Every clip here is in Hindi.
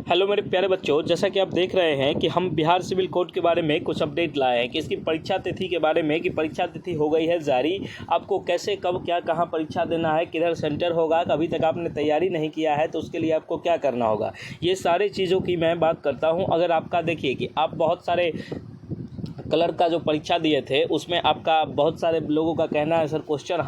हेलो मेरे प्यारे बच्चों, जैसा कि आप देख रहे हैं कि हम बिहार सिविल कोड के बारे में कुछ अपडेट लाए हैं कि इसकी परीक्षा तिथि के बारे में कि परीक्षा तिथि हो गई है जारी। आपको कैसे कब क्या कहाँ परीक्षा देना है, किधर सेंटर होगा, अभी तक आपने तैयारी नहीं किया है तो उसके लिए आपको क्या करना होगा, ये सारी चीज़ों की मैं बात करता हूँ। अगर आपका देखिए कि आप बहुत सारे कलर का जो परीक्षा दिए थे उसमें आपका बहुत सारे लोगों का कहना है सर क्वेश्चन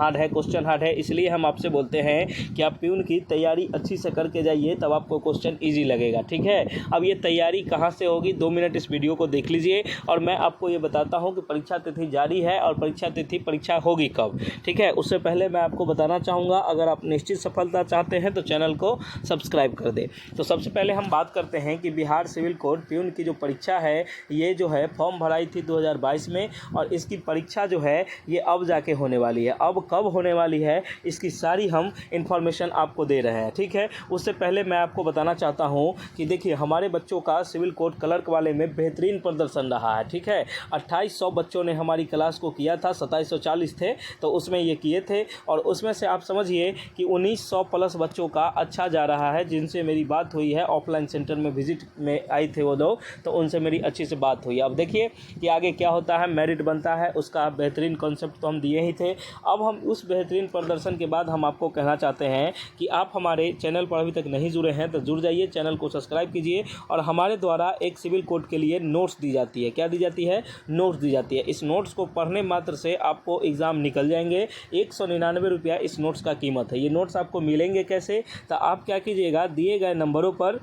हार्ड है, इसलिए हम आपसे बोलते हैं कि आप प्यून की तैयारी अच्छी से करके जाइए, तब आपको क्वेश्चन इजी लगेगा। ठीक है, अब ये तैयारी कहाँ से होगी, 2 मिनट इस वीडियो को देख लीजिए और मैं आपको ये बताता हूँ कि परीक्षा तिथि जारी है और परीक्षा होगी कब। ठीक है, उससे पहले मैं आपको बताना चाहूँगा, अगर आप निश्चित सफलता चाहते हैं तो चैनल को सब्सक्राइब कर दें। तो सबसे पहले हम बात करते हैं कि बिहार सिविल कोड प्यून की जो परीक्षा है, ये जो है फॉर्म भराई थी 2022 में और इसकी परीक्षा जो है ये अब जाके होने वाली है। अब कब होने वाली है इसकी सारी हम इन्फॉर्मेशन आपको दे रहे हैं। ठीक है, उससे पहले मैं आपको बताना चाहता हूं कि देखिए हमारे बच्चों का सिविल कोड क्लर्क वाले में बेहतरीन प्रदर्शन रहा है। ठीक है, 2800 बच्चों ने हमारी क्लास को किया था, 2740 थे तो उसमें ये किए थे और उसमें से आप समझिए कि 1900 प्लस बच्चों का अच्छा जा रहा है, जिनसे मेरी बात हुई है। ऑफलाइन सेंटर में विजिट में आए थे वो लोग, तो उनसे मेरी अच्छी से बात हुई। अब देखिए कि आगे क्या होता है, मेरिट बनता है, उसका बेहतरीन कॉन्सेप्ट तो हम दिए ही थे। अब हम उस बेहतरीन प्रदर्शन के बाद हम आपको कहना चाहते हैं कि आप हमारे चैनल पर अभी तक नहीं जुड़े हैं तो जुड़ जाइए, चैनल को सब्सक्राइब कीजिए। और हमारे द्वारा एक सिविल कोड के लिए नोट्स दी जाती है। क्या दी जाती है? नोट्स दी जाती है। इस नोट्स को पढ़ने मात्र से आपको एग्ज़ाम निकल जाएंगे। 199 रुपया इस नोट्स का कीमत है। ये नोट्स आपको मिलेंगे कैसे? तो आप क्या कीजिएगा, दिए गए नंबरों पर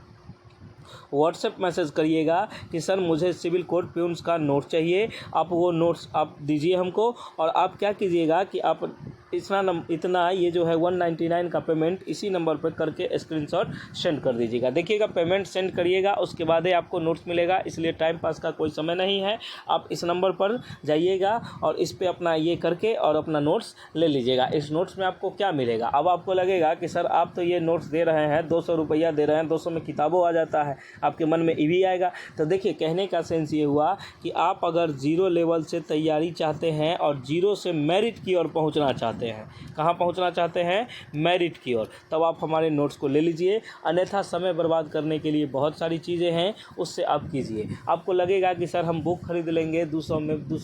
व्हाट्सएप मैसेज करिएगा कि सर मुझे सिविल कोड प्यून्स का नोट चाहिए। आप वो नोट्स आप दीजिए हमको और आप क्या कीजिएगा कि आप इतना ये जो है 199 का पेमेंट इसी नंबर पर करके स्क्रीनशॉट सेंड कर दीजिएगा। देखिएगा पेमेंट सेंड करिएगा, उसके बाद ही आपको नोट्स मिलेगा, इसलिए टाइम पास का कोई समय नहीं है। आप इस नंबर पर जाइएगा और इस पे अपना ये करके और अपना नोट्स ले लीजिएगा। इस नोट्स में आपको क्या मिलेगा? अब आपको लगेगा कि सर आप तो ये नोट्स दे रहे हैं, 200 रुपया दे रहे हैं, 200 में किताबों आ जाता है, आपके मन में ये भी आएगा। तो देखिए कहने का सेंस ये हुआ कि आप अगर जीरो लेवल से तैयारी चाहते हैं और जीरो से मेरिट की ओर पहुंचना चाहते हैं, कहाँ पहुंचना चाहते हैं? मेरिट की ओर, तब आप हमारे नोट्स को ले लीजिए। अन्यथा समय बर्बाद करने के लिए बहुत सारी चीज़ें हैं, उससे आप कीजिए। आपको लगेगा कि सर हम बुक खरीद लेंगे 200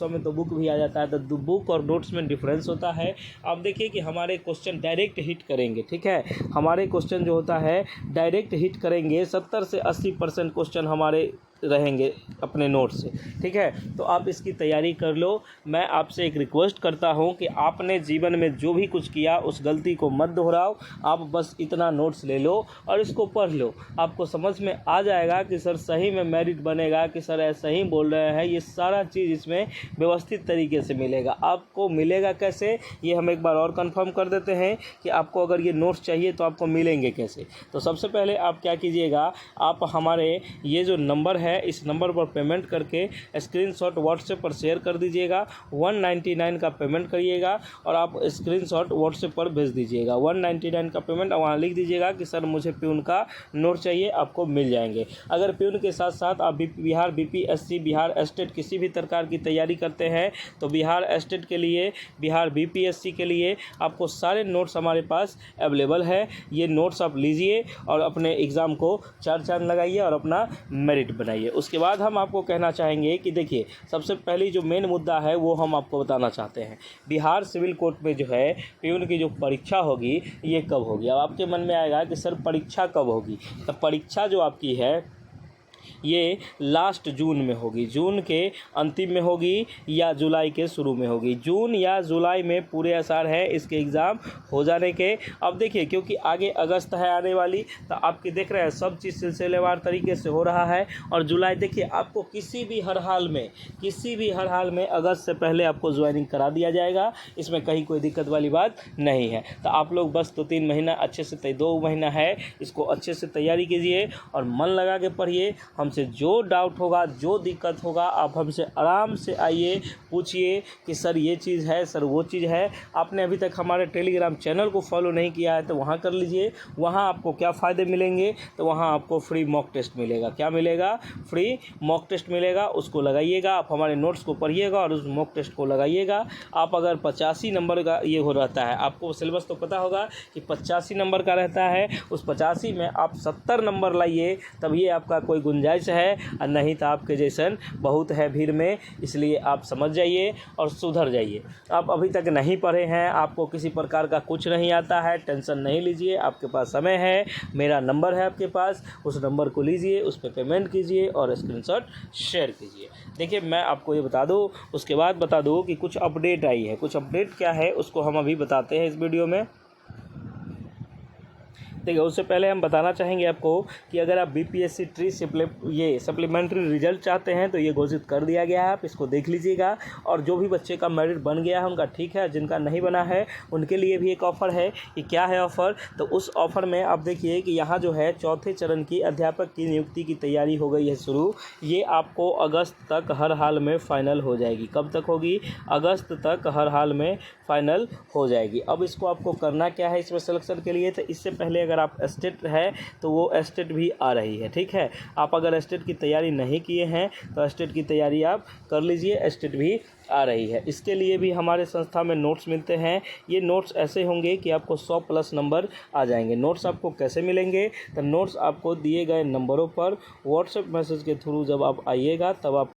में तो बुक भी आ जाता है, तो बुक और नोट्स में डिफरेंस होता है। आप देखिए कि हमारे क्वेश्चन डायरेक्ट हिट करेंगे। ठीक है, हमारे क्वेश्चन जो होता है डायरेक्ट हिट करेंगे। 70 से 80% क्वेश्चन हमारे रहेंगे अपने नोट से। ठीक है, तो आप इसकी तैयारी कर लो। मैं आपसे एक रिक्वेस्ट करता हूं कि आपने जीवन में जो भी कुछ किया उस गलती को मत दोहराओ। आप बस इतना नोट्स ले लो और इसको पढ़ लो, आपको समझ में आ जाएगा कि सर सही में मेरिट बनेगा कि सर ऐसा ही बोल रहे हैं। ये सारा चीज़ इसमें व्यवस्थित तरीके से मिलेगा। आपको मिलेगा कैसे, ये हम एक बार और कंफर्म कर देते हैं कि आपको अगर ये नोट्स चाहिए तो आपको मिलेंगे कैसे। तो सबसे पहले आप क्या कीजिएगा, आप हमारे ये जो नंबर है इस नंबर पर पेमेंट करके स्क्रीनशॉट व्हाट्सएप पर शेयर कर दीजिएगा। 199 का पेमेंट करिएगा और आप स्क्रीनशॉट व्हाट्सएप पर भेज दीजिएगा। 199 का पेमेंट, वहाँ लिख दीजिएगा कि सर मुझे प्यून का नोट चाहिए, आपको मिल जाएंगे। अगर प्यून के साथ साथ आप बिहार बीपीएससी, बिहार स्टेट किसी भी प्रकार की तैयारी करते हैं तो बिहार स्टेट के लिए, बिहार बीपीएससी के लिए आपको सारे नोट्स हमारे पास अवेलेबल है। ये नोट्स आप लीजिए और अपने एग्ज़ाम को 4 चांद लगाइए और अपना मेरिट बनाइए। उसके बाद हम आपको कहना चाहेंगे कि देखिए सबसे पहली जो मेन मुद्दा है वो हम आपको बताना चाहते हैं। बिहार सिविल कोर्ट में जो है प्यून की जो परीक्षा होगी ये कब होगी। अब आपके मन में आएगा कि सर परीक्षा कब होगी, तो परीक्षा जो आपकी है ये लास्ट जून में होगी। जून के अंतिम में होगी या जुलाई के शुरू में होगी। जून या जुलाई में पूरे आसार है इसके एग्ज़ाम हो जाने के। अब देखिए क्योंकि आगे अगस्त है आने वाली, तो आपके देख रहे हैं सब चीज़ सिलसिलेवार तरीके से हो रहा है। और जुलाई देखिए आपको किसी भी हर हाल में अगस्त से पहले आपको ज्वाइनिंग करा दिया जाएगा। इसमें कहीं कोई दिक्कत वाली बात नहीं है। तो आप लोग बस 2-3 महीना अच्छे से 2 महीना है, इसको अच्छे से तैयारी कीजिए और मन लगा के पढ़िए। हमसे जो डाउट होगा, जो दिक्कत होगा, आप हमसे आराम से आइए, पूछिए कि सर ये चीज़ है, सर वो चीज़ है। आपने अभी तक हमारे टेलीग्राम चैनल को फॉलो नहीं किया है तो वहाँ कर लीजिए। वहाँ आपको क्या फ़ायदे मिलेंगे, तो वहाँ आपको फ्री मॉक टेस्ट मिलेगा। क्या मिलेगा? फ्री मॉक टेस्ट मिलेगा, उसको लगाइएगा। आप हमारे नोट्स को पढ़िएगा और उस मॉक टेस्ट को लगाइएगा। आप अगर 85 नंबर का ये हो रहता है, आपको सिलेबस तो पता होगा कि 85 नंबर का रहता है, उस 85 में आप 70 नंबर लाइए, तब ये आपका कोई गुंजाइश है, और नहीं तो आपके जैसन बहुत है भीड़ में। इसलिए आप समझ जाइए और सुधर जाइए। आप अभी तक नहीं पढ़े हैं, आपको किसी प्रकार का कुछ नहीं आता है, टेंशन नहीं लीजिए। आपके पास समय है, मेरा नंबर है आपके पास, उस नंबर को लीजिए, उस पर पेमेंट कीजिए और स्क्रीनशॉट शेयर कीजिए। देखिए, मैं आपको ये बता दूं, उसके बाद बता दूं कि कुछ अपडेट आई है। कुछ अपडेट क्या है उसको हम अभी बताते हैं इस वीडियो में। देखिए, उससे पहले हम बताना चाहेंगे आपको कि अगर आप बीपीएससी ट्री सप्लीमेंट्री रिजल्ट चाहते हैं तो ये घोषित कर दिया गया है, आप इसको देख लीजिएगा। और जो भी बच्चे का मेरिट बन गया है उनका ठीक है, जिनका नहीं बना है उनके लिए भी एक ऑफ़र है। कि क्या है ऑफ़र? तो उस ऑफ़र में आप देखिए कि यहाँ जो है चौथे चरण की अध्यापक की नियुक्ति की तैयारी हो गई है शुरू। ये आपको अगस्त तक हर हाल में फ़ाइनल हो जाएगी। कब तक होगी? अगस्त तक हर हाल में फ़ाइनल हो जाएगी। अब इसको आपको करना क्या है इसमें सिलेक्शन के लिए? तो इससे पहले अगर आप एस्टेट है तो वो एस्टेट भी आ रही है, ठीक है। आप अगर एस्टेट की तैयारी नहीं किए हैं तो एस्टेट की तैयारी आप कर लीजिए, एस्टेट भी आ रही है। इसके लिए भी हमारे संस्था में नोट्स मिलते हैं। ये नोट्स ऐसे होंगे कि आपको 100+ नंबर आ जाएंगे। नोट्स आपको कैसे मिलेंगे? तो नोट्स आपको दिए गए नंबरों पर व्हाट्सएप मैसेज के थ्रू जब आप आइएगा तब आप